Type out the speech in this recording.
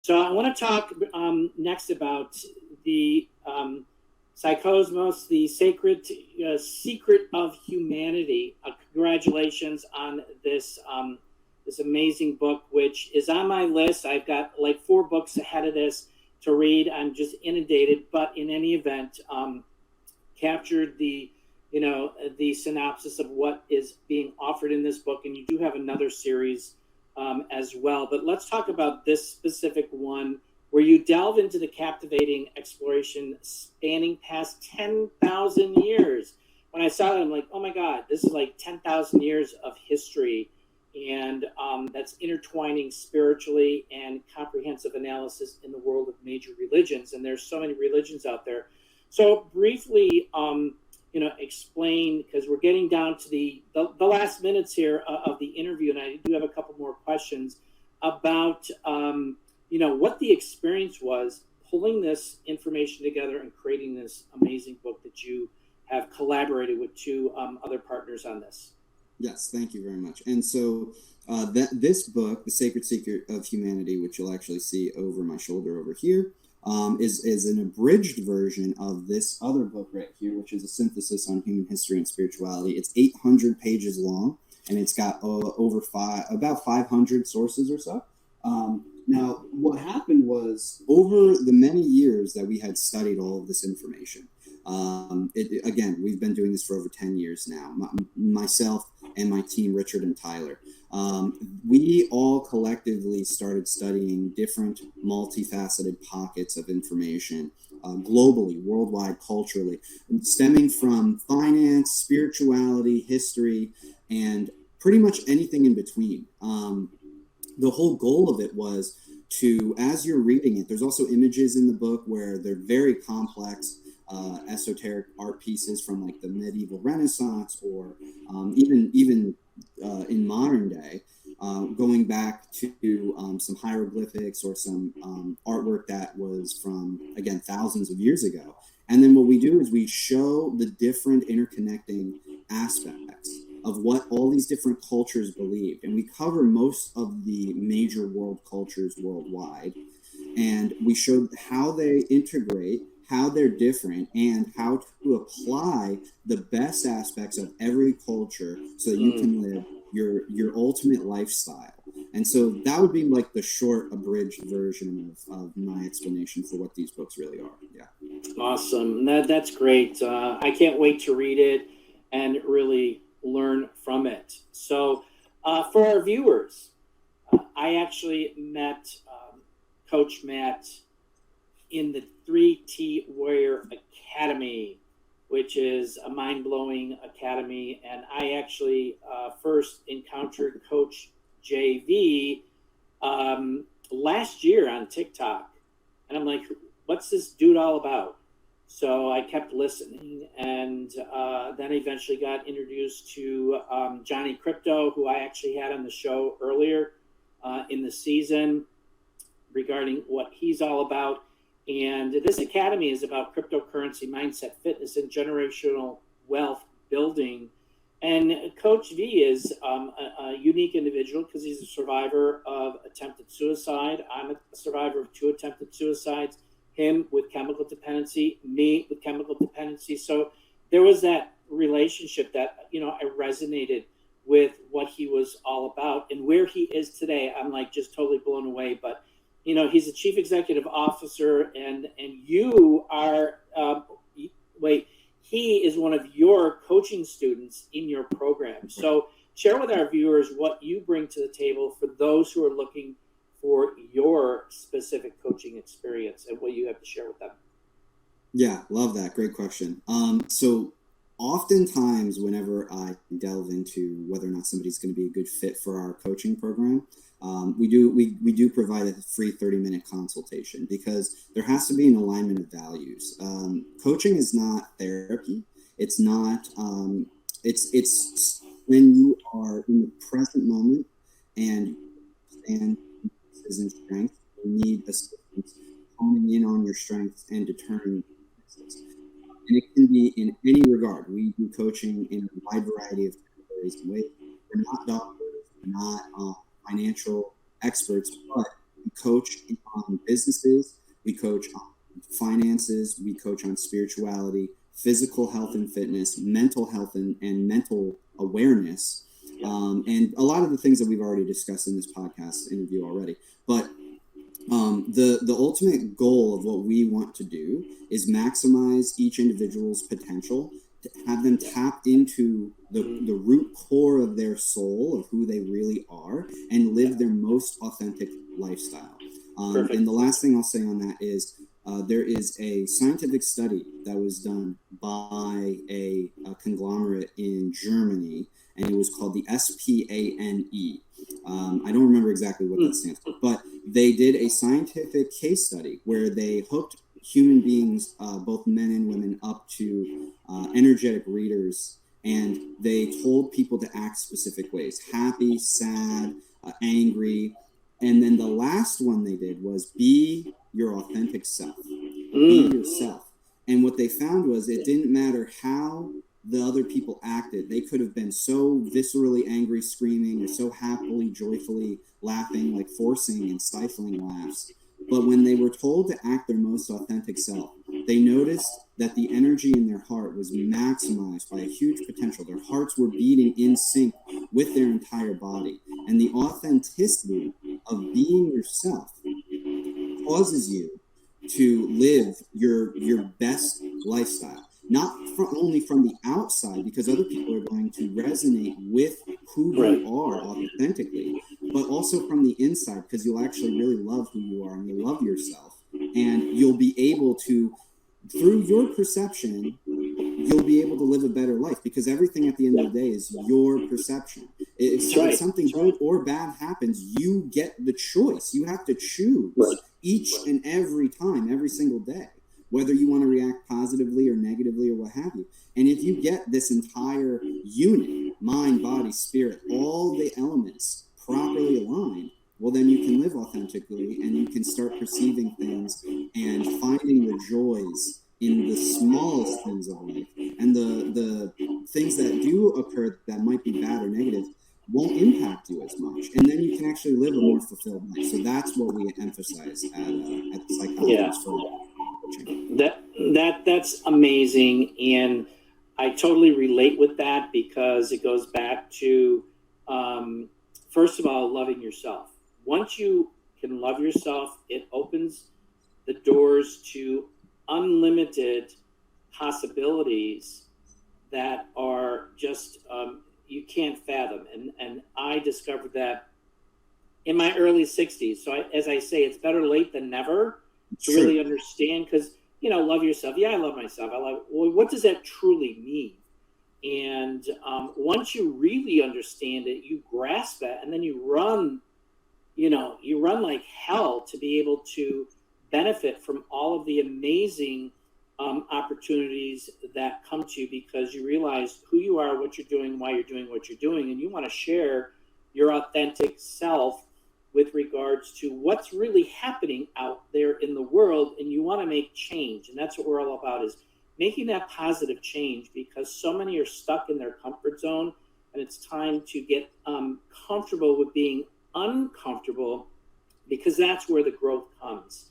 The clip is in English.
So I want to talk next about the Psycosmos, the sacred secret of humanity. Congratulations on this amazing book, which is on my list. I've got like 4 books ahead of this to read. I'm just inundated, but in any event, captured the synopsis of what is being offered in this book, and you do have another series as well. But let's talk about this specific one where you delve into the captivating exploration spanning past 10,000 years. When I saw it, I'm like, oh my God, this is like 10,000 years of history. And that's intertwining spiritually and comprehensive analysis in the world of major religions. And there's so many religions out there. So briefly, explain, because we're getting down to the last minutes here of the interview, and I do have a couple more questions about, what the experience was pulling this information together and creating this amazing book that you have collaborated with 2 other partners on this. Yes, thank you very much. And so this book, The Sacred Secret of Humanity, which you'll actually see over my shoulder over here, is an abridged version of this other book right here, which is a synthesis on human history and spirituality. It's 800 pages long, and it's got about 500 sources or so. Now, what happened was, over the many years that we had studied all of this information, again, we've been doing this for over 10 years now, myself and my team, Richard and Tyler. We all collectively started studying different multifaceted pockets of information globally, worldwide, culturally, stemming from finance, spirituality, history, and pretty much anything in between. The whole goal of it was to, as you're reading it, there's also images in the book where they're very complex, esoteric art pieces from like the medieval Renaissance, or even in modern day, going back to some hieroglyphics or some artwork that was from, again, thousands of years ago. And then what we do is we show the different interconnecting aspects of what all these different cultures believed. And we cover most of the major world cultures worldwide. And we showed how they integrate, how they're different, and how to apply the best aspects of every culture so that you can live your ultimate lifestyle. And so that would be like the short, abridged version of my explanation for what these books really are. Yeah. Awesome. That's great. I can't wait to read it and really learn from it. So for our viewers, I actually met Coach Matt in the 3T Warrior Academy, which is a mind-blowing academy. And I actually first encountered Coach JV last year on TikTok. And I'm like, what's this dude all about? So I kept listening, and then eventually got introduced to Johnny Crypto, who I actually had on the show earlier in the season regarding what he's all about. And this academy is about cryptocurrency, mindset, fitness, and generational wealth building. And Coach V is a unique individual because he's a survivor of attempted suicide. I'm a survivor of 2 attempted suicides. Him with chemical dependency, me with chemical dependency. So there was that relationship that, I resonated with what he was all about, and where he is today. I'm like just totally blown away. But, he's a chief executive officer, and you are, he is one of your coaching students in your program. So share with our viewers what you bring to the table for those who are looking for your specific coaching experience and what you have to share with them. Yeah, love that. Great question. So oftentimes whenever I delve into whether or not somebody's going to be a good fit for our coaching program, we do provide a free 30-minute consultation, because there has to be an alignment of values. Coaching is not therapy. It's not, it's when you are in the present moment and and strength, you need assistance honing in on your strengths and determining business. And it can be in any regard. We do coaching in a wide variety of categories and ways. We're not doctors, we're not financial experts, but coach on businesses, we coach on finances, we coach on spirituality, physical health and fitness, mental health and mental awareness, and a lot of the things that we've already discussed in this podcast interview already. But the ultimate goal of what we want to do is maximize each individual's potential, to have them tap into the root core of their soul, of who they really are, and live their most authentic lifestyle. And the last thing I'll say on that is there is a scientific study that was done by a conglomerate in Germany, and it was called the SPANE. I don't remember exactly what that stands for, but they did a scientific case study where they hooked human beings, both men and women, up to energetic readers, and they told people to act specific ways: happy, sad, angry. And then the last one they did was be your authentic self. Be yourself. And what they found was it didn't matter how the other people acted. They could have been so viscerally angry, screaming, or so happily, joyfully laughing, like forcing and stifling laughs. But when they were told to act their most authentic self, they noticed that the energy in their heart was maximized by a huge potential. Their hearts were beating in sync with their entire body. And the authenticity of being yourself causes you to live your best lifestyle. Not only from the outside, because other people are going to resonate with who you are authentically, but also from the inside, because you'll actually really love who you are and you'll love yourself. And you'll be able to, through your perception, you'll be able to live a better life, because everything at the end of the day is your perception. If something good or bad happens, you get the choice. You have to choose each and every time, every single day, whether you want to react positively or negatively or what have you. And if you get this entire unit, mind, body, spirit, all the elements properly aligned, well, then you can live authentically and you can start perceiving things and finding the joys in the smallest things of life. And the things that do occur that might be bad or negative won't impact you as much. And then you can actually live a more fulfilled life. So that's what we emphasize at the Psycosmos for coaching. That's amazing. And I totally relate with that, because it goes back to, first of all, loving yourself. Once you can love yourself, it opens the doors to unlimited possibilities that are just you can't fathom. And I discovered that in my early 60s. So as I say, it's better late than never to really understand, because, love yourself. Yeah, I love myself. Well, what does that truly mean? And once you really understand it, you grasp it, and then you run like hell to be able to benefit from all of the amazing opportunities that come to you, because you realize who you are, what you're doing, why you're doing what you're doing, and you want to share your authentic self with regards to what's really happening out there in the world, and you want to make change. And that's what we're all about, is making that positive change, because so many are stuck in their comfort zone, and it's time to get comfortable with being uncomfortable, because that's where the growth comes.